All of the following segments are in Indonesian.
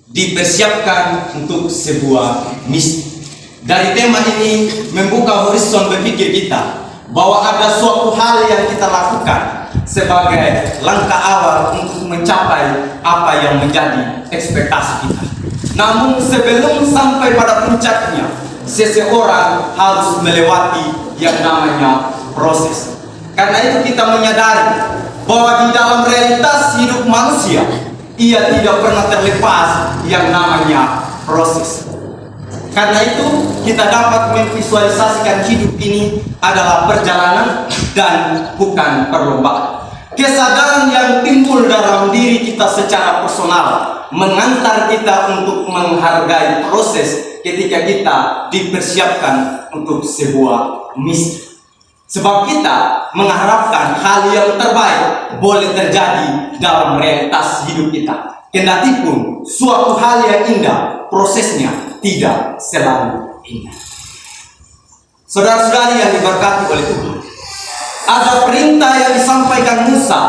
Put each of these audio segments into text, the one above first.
dipersiapkan untuk sebuah misi. Dari tema ini membuka horizon berpikir kita bahwa ada suatu hal yang kita lakukan sebagai langkah awal untuk mencapai apa yang menjadi ekspektasi kita. Namun sebelum sampai pada puncaknya, seseorang harus melewati yang namanya proses. Karena itu kita menyadari bahwa di dalam realitas hidup manusia, ia tidak pernah terlepas yang namanya proses. Karena itu kita dapat memvisualisasikan hidup ini adalah perjalanan dan bukan perlombaan. Kesadaran yang timbul dalam diri kita secara personal mengantar kita untuk menghargai proses ketika kita dipersiapkan untuk sebuah misi. Sebab kita mengharapkan hal yang terbaik boleh terjadi dalam realitas hidup kita. Kendati pun suatu hal yang indah, prosesnya tidak selalu indah. Saudara-saudari yang diberkati oleh Tuhan, ada perintah yang disampaikan Musa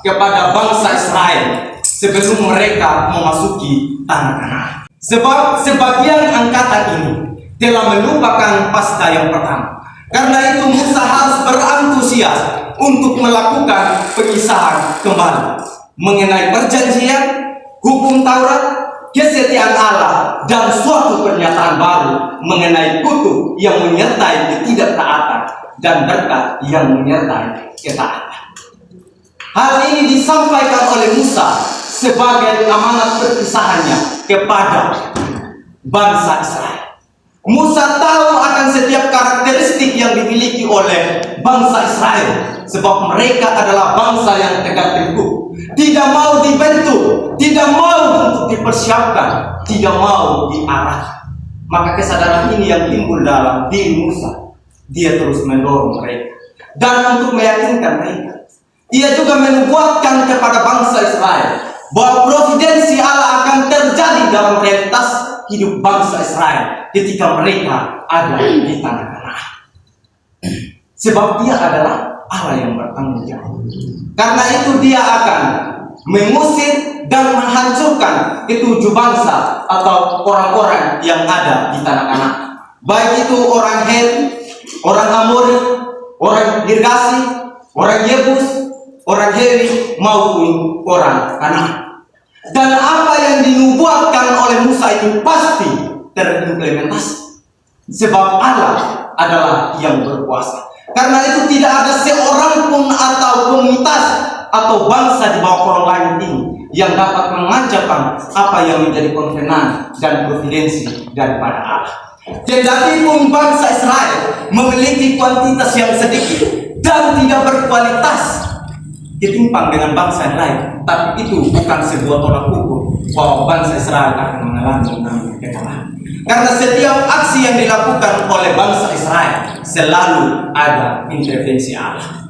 kepada bangsa Israel sebelum mereka memasuki tanah Kanaan. Sebab sebagian angkatan ini telah melupakan pasca yang pertama. Karena itu Musa harus berantusias untuk melakukan pengisahan kembali mengenai perjanjian, hukum Taurat, kesetiaan Allah, dan suatu pernyataan baru mengenai kutuk yang menyertai ketidaktaatan dan berkat yang menyertai ketaatan. Hal ini disampaikan oleh Musa sebagai amanat perpisahannya kepada bangsa Israel. Musa tahu akan setiap karakteristik yang dimiliki oleh bangsa Israel, sebab mereka adalah bangsa yang tegak teguh, tidak mau dibentuk, tidak mau untuk dipersiapkan, tidak mau diarahkan. Maka kesadaran ini yang timbul dalam diri Musa, dia terus mendorong mereka dan untuk meyakinkan mereka. Ia juga menubuatkan kepada bangsa Israel bahwa providensi Allah akan terjadi dalam realitas hidup bangsa Israel ketika mereka ada di tanah Kanaan. Sebab dia adalah Allah yang bertanggung jawab. Karena itu dia akan mengusir dan menghancurkan ketujuh bangsa atau orang-orang yang ada di tanah Kanaan. Baik itu orang Het, orang Amori, orang Girgasi, orang Yebus, orang Heri maupun orang Kanaan. Dan apa yang dinubuatkan oleh Musa itu pasti terimplementasi. Sebab Allah adalah yang berkuasa. Karena itu tidak ada seorang pun atau komunitas atau bangsa di bawah kolong langit ini yang dapat mengancam apa yang menjadi konvenan dan providensi daripada Allah. Kendati pun bangsa Israel memiliki kuantitas yang sedikit dan tidak berkualitas ketimpang dengan bangsa yang lain, tapi itu bukan sebuah tolak ukur bahwa bangsa Israel akan mengalami kekalahan. Karena setiap aksi yang dilakukan oleh bangsa Israel selalu ada intervensi Allah.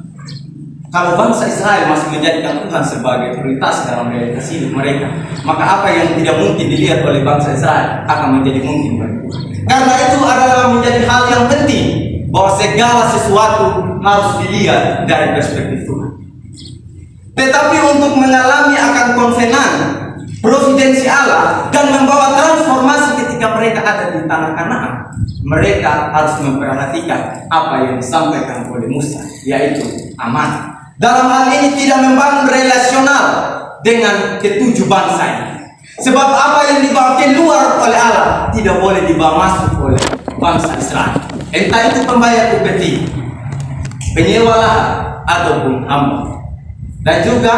Kalau bangsa Israel masih menjadikan Tuhan sebagai prioritas dalam realitas hidup mereka, maka apa yang tidak mungkin dilihat oleh bangsa Israel akan menjadi mungkin bagi Tuhan. Karena itu adalah menjadi hal yang penting bahwa segala sesuatu harus dilihat dari perspektif Tuhan. Tetapi untuk mengalami akan konvenan, providensi Allah, dan membawa transformasi ketika mereka ada di tanah Kanaan, mereka harus memperhatikan apa yang disampaikan oleh Musa, yaitu amanah. Dalam hal ini tidak membangun relasional dengan ketujuh bangsa ini. Sebab apa yang dibawa keluar oleh Allah tidak boleh dibawa masuk oleh bangsa Israel. Entah itu pembayar upeti, penyewa lahan, ataupun hamba. Dan juga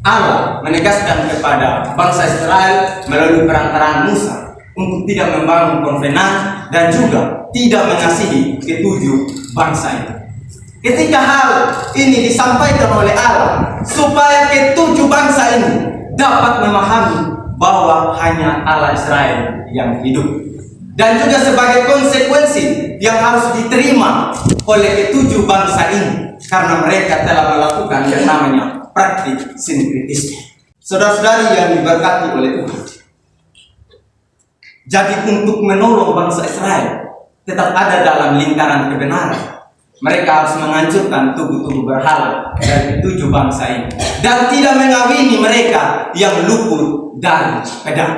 Allah menegaskan kepada bangsa Israel melalui perantaraan Musa untuk tidak membangun konvenan dan juga tidak mengasihi ketujuh bangsa itu. Ketika hal ini disampaikan oleh Allah supaya ketujuh bangsa ini dapat memahami bahwa hanya Allah Israel yang hidup, dan juga sebagai konsekuensi yang harus diterima oleh ketujuh bangsa ini karena mereka telah melakukan yang namanya praktik sinkretisme. Saudara-saudari yang diberkati oleh Tuhan, jadi untuk menolong bangsa Israel tetap ada dalam lingkaran kebenaran, mereka harus menghancurkan tubuh-tubuh berhala dari ketujuh bangsa ini dan tidak mengawini mereka yang luput dari pedang.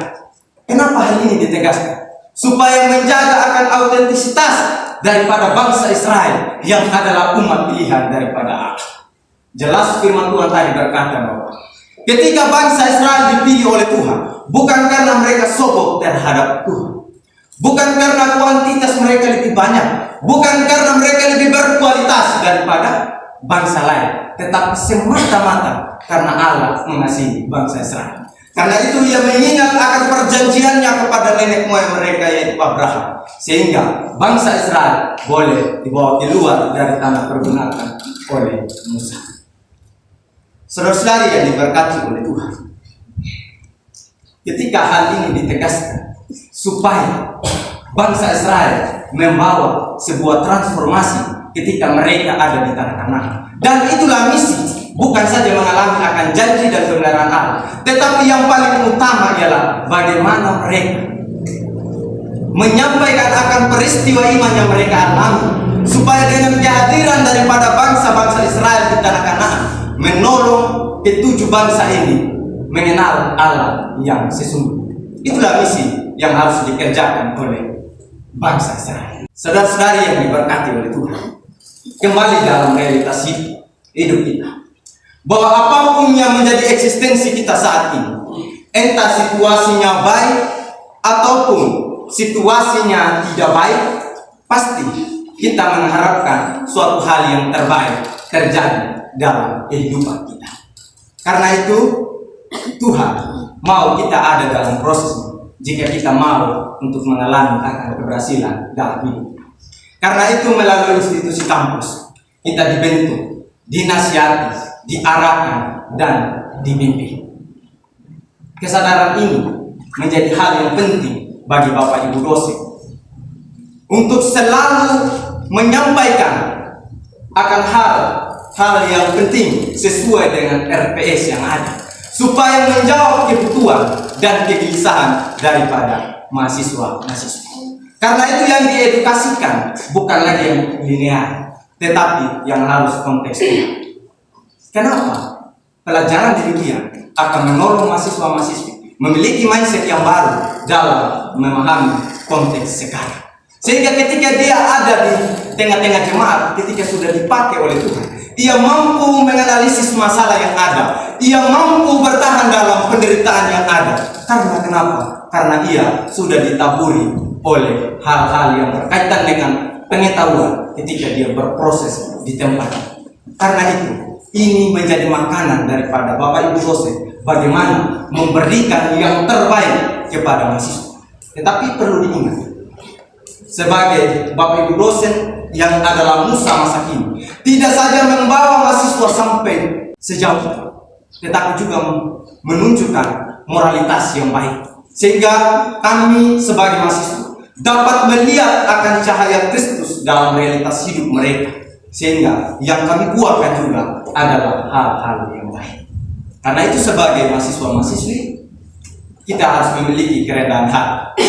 Kenapa hal ini ditegaskan? Supaya menjaga akan autentisitas daripada bangsa Israel yang adalah umat pilihan daripada Allah. Jelas firman Tuhan tadi berkata bahwa ketika bangsa Israel dipilih oleh Tuhan, bukan karena mereka sogok terhadap Tuhan, bukan karena kuantitas mereka lebih banyak, bukan karena mereka lebih berkualitas daripada bangsa lain, tetapi semata-mata karena Allah mengasihi bangsa Israel. Karena itu ia mengingat akan perjanjiannya kepada nenek moyang mereka yaitu Abraham, sehingga bangsa Israel boleh dibawa keluar dari tanah pergunakan oleh Musa. Saudara-saudari yang diberkati oleh Tuhan, ketika hal ini ditegaskan supaya bangsa Israel membawa sebuah transformasi ketika mereka ada di tanah Kanaan, dan itulah misi. Bukan saja mengalami akan janji dan kebenaran Allah, tetapi yang paling utama ialah bagaimana mereka menyampaikan akan peristiwa iman yang mereka alami, supaya dengan kehadiran daripada bangsa-bangsa Israel di tanah Kanaan menolong ketujuh bangsa ini mengenal Allah yang sesungguhnya. Itulah misi yang harus dikerjakan oleh bangsa Israel. Saudara-saudari yang diberkati oleh Tuhan, kembali dalam realitas hidup kita, bahwa apapun yang menjadi eksistensi kita saat ini, entah situasinya baik ataupun situasinya tidak baik, pasti kita mengharapkan suatu hal yang terbaik terjadi dalam kehidupan kita. Karena itu Tuhan mau kita ada dalam prosesnya jika kita mau untuk mengalami akan keberhasilan dalam hidup. Karena itu melalui institusi kampus kita dibentuk, dinasihati, diarahkan, dan dibimbing. Kesadaran ini menjadi hal yang penting bagi Bapak Ibu dosen untuk selalu menyampaikan akan hal yang penting sesuai dengan RPS yang ada, supaya menjawab kebutuhan dan kegelisahan daripada mahasiswa-mahasiswa. Karena itu yang diedukasikan bukan lagi yang linear, tetapi yang harus kontekstual. Kenapa? Pelajaran demikian akan menolong mahasiswa-mahasiswi memiliki mindset yang baru dalam memahami konteks sekarang. Sehingga ketika dia ada di tengah-tengah jemaat, ketika sudah dipakai oleh Tuhan, ia mampu menganalisis masalah yang ada. Ia mampu bertahan dalam penderitaan yang ada. Karena kenapa? Karena ia sudah ditaburi oleh hal-hal yang berkaitan dengan pengetahuan ketika dia berproses di tempat. Karena itu, ini menjadi makanan daripada Bapak Ibu dosen, bagaimana memberikan yang terbaik kepada mahasiswa. Tetapi perlu diingat, sebagai Bapak Ibu dosen yang adalah Musa masa kini, tidak saja membawa mahasiswa sampai sejauh itu, tetapi juga menunjukkan moralitas yang baik, sehingga kami sebagai mahasiswa dapat melihat akan cahaya Kristus dalam realitas hidup mereka, sehingga yang kami buatkan juga adalah hal-hal yang baik. Karena itu sebagai mahasiswa-mahasiswi, kita harus memiliki kerendahan hati.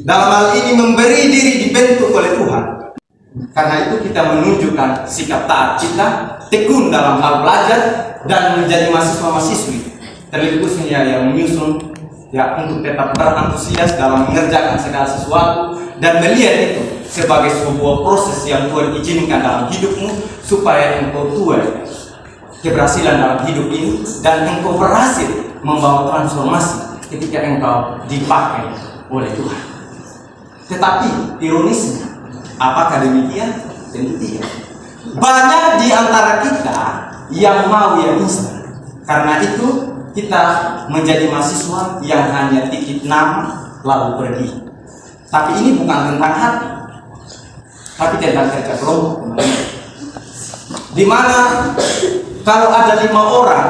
Dalam hal ini memberi diri dibentuk oleh Tuhan. Karena itu kita menunjukkan sikap taat kita, tekun dalam hal belajar, dan menjadi mahasiswa-mahasiswi terlebih khususnya yang menyusun untuk tetap berantusias dalam mengerjakan segala sesuatu dan melihat itu sebagai sebuah proses yang Tuhan izinkan dalam hidupmu, supaya engkau tuai keberhasilan dalam hidup ini dan engkau berhasil membawa transformasi ketika engkau dipakai oleh Tuhan. Tetapi ironisnya, apakah demikian? Tentu tidak. Banyak di antara kita yang mau yang instan. Karena itu kita menjadi mahasiswa yang hanya titip nama lalu pergi. Tapi ini bukan tentang hati, tapi tentang kerja kelompok. Di mana kalau ada 5 orang,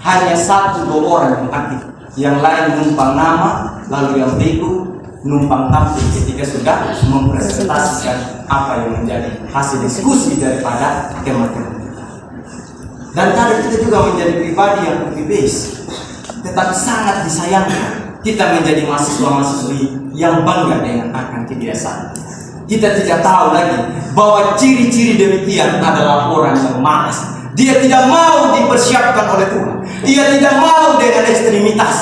hanya 1-2 orang yang aktif, yang lain numpang nama, lalu yang bego numpang tampil ketika sudah mempresentasikan apa yang menjadi hasil diskusi daripada teman-teman kita. Dan kadang kita juga menjadi pribadi yang copy paste, tetapi sangat disayangkan kita menjadi mahasiswa-mahasiswi yang bangga dengan akan kebiasaan. Kita tidak tahu lagi bahwa ciri-ciri demikian adalah orang yang malas. Dia tidak mau dipersiapkan oleh Tuhan. Dia tidak mau dengan ekstremitas.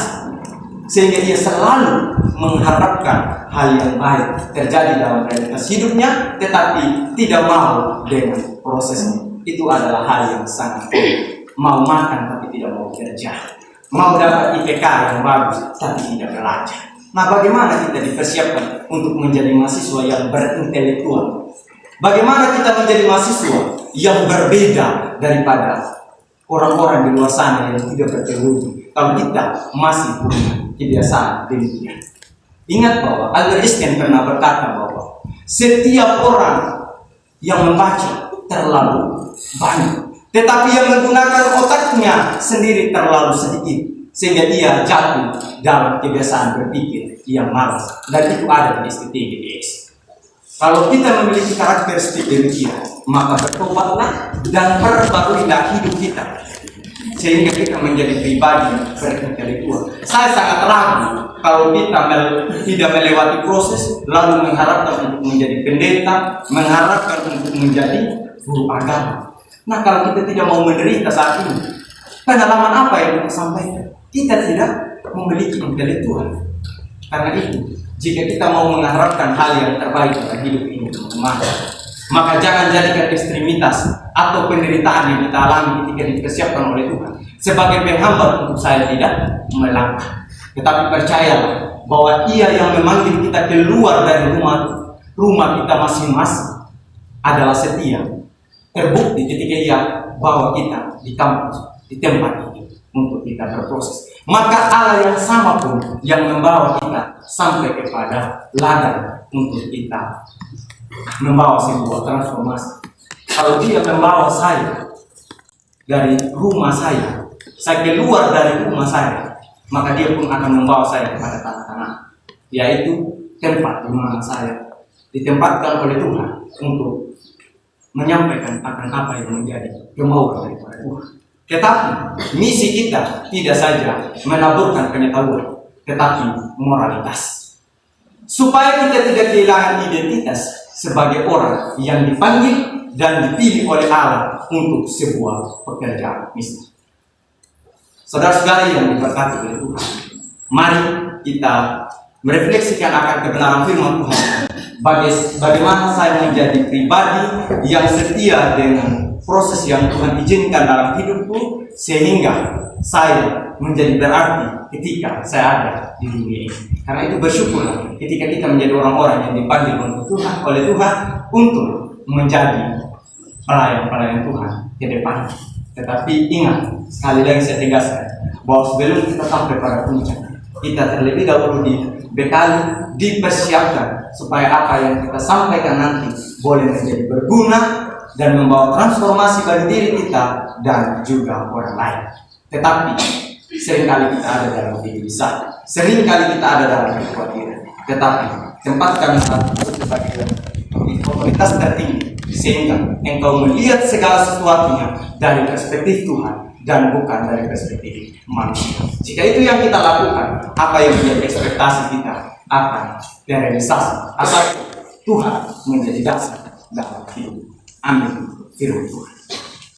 sehingga ia selalu mengharapkan hal yang baik terjadi dalam realitas hidupnya, tetapi tidak mau dengan prosesnya. Itu adalah hal yang sangat mau makan tapi tidak mau kerja, mau dapat IPK yang bagus tapi tidak belajar. Nah, bagaimana kita dipersiapkan untuk menjadi mahasiswa yang berintelektual? Bagaimana kita menjadi mahasiswa yang berbeda daripada orang-orang di luar sana yang tidak berteologi kalau kita masih punya kebiasaan demikian? Ingat bahwa Albert Einstein pernah berkata bahwa setiap orang yang membaca terlalu banyak, tetapi yang menggunakan otaknya sendiri terlalu sedikit, sehingga dia jatuh dalam kebiasaan berpikir yang malas. Dan itu ada di STTGDS. Kalau kita memiliki karakteristik demikian, maka bertobatlah dan perbaikilah hidup kita, sehingga kita menjadi pribadi berintelektual. Saya sangat ragu kalau kita tidak melewati proses lalu mengharapkan untuk menjadi pendeta, mengharapkan untuk menjadi guru agama. Nah, kalau kita tidak mau menderita saat ini, pengalaman apa yang kita sampaikan? Kita tidak memiliki intelektual. Karena itu, jika kita mau mengharapkan hal yang terbaik dalam hidup ini, maka jangan jadikan ekstremitas atau penderitaan yang kita alami ketika dipersiapkan oleh Tuhan sebagai penghambat untuk saya tidak melangkah. Tetapi percayalah bahwa Ia yang memanggil kita keluar dari rumah kita masing-masing adalah setia. Terbukti ketika Ia bawa kita di kampus, di tempat ini untuk kita berproses. Maka Allah yang sama pun yang membawa kita sampai kepada ladang untuk kita membawa sebuah transformasi. Kalau Dia membawa saya dari rumah saya keluar dari rumah saya, maka Dia pun akan membawa saya kepada tanah-tanah, yaitu tempat di mana saya ditempatkan oleh Tuhan untuk menyampaikan akan apa yang menjadi kemauan daripada Tuhan. Tetapi misi kita tidak saja menaburkan pengetahuan, tetapi moralitas, supaya kita tidak kehilangan identitas sebagai orang yang dipanggil dan dipilih oleh Allah untuk sebuah pekerjaan misi. Saudara-saudari yang diberkati oleh Tuhan, mari kita merefleksikan akan kebenaran firman Tuhan. Bagaimana saya menjadi pribadi yang setia dengan proses yang Tuhan izinkan dalam hidupku, sehingga saya menjadi berarti ketika saya ada di dunia ini. Karena itu bersyukurlah ketika kita menjadi orang-orang yang dipanggil oleh Tuhan untuk menjadi pelayan-pelayan Tuhan ke depan. Tetapi ingat, sekali lagi saya tegaskan bahwa sebelum kita sampai pada puncak, kita terlebih dahulu dibekali, dipersiapkan supaya apa yang kita sampaikan nanti boleh menjadi berguna dan membawa transformasi bagi diri kita dan juga orang lain. Tetapi seringkali kita ada dalam kegelisahan, seringkali kita ada dalam kekhawatiran. Tetapi tempatkan hati sebagai otoritas tertinggi, sehingga engkau melihat segala sesuatunya dari perspektif Tuhan dan bukan dari perspektif manusia. Jika itu yang kita lakukan, apa yang menjadi ekspektasi kita akan terrealisasi asal Tuhan menjadi dasar dalam hidup. Amin. Firman Tuhan.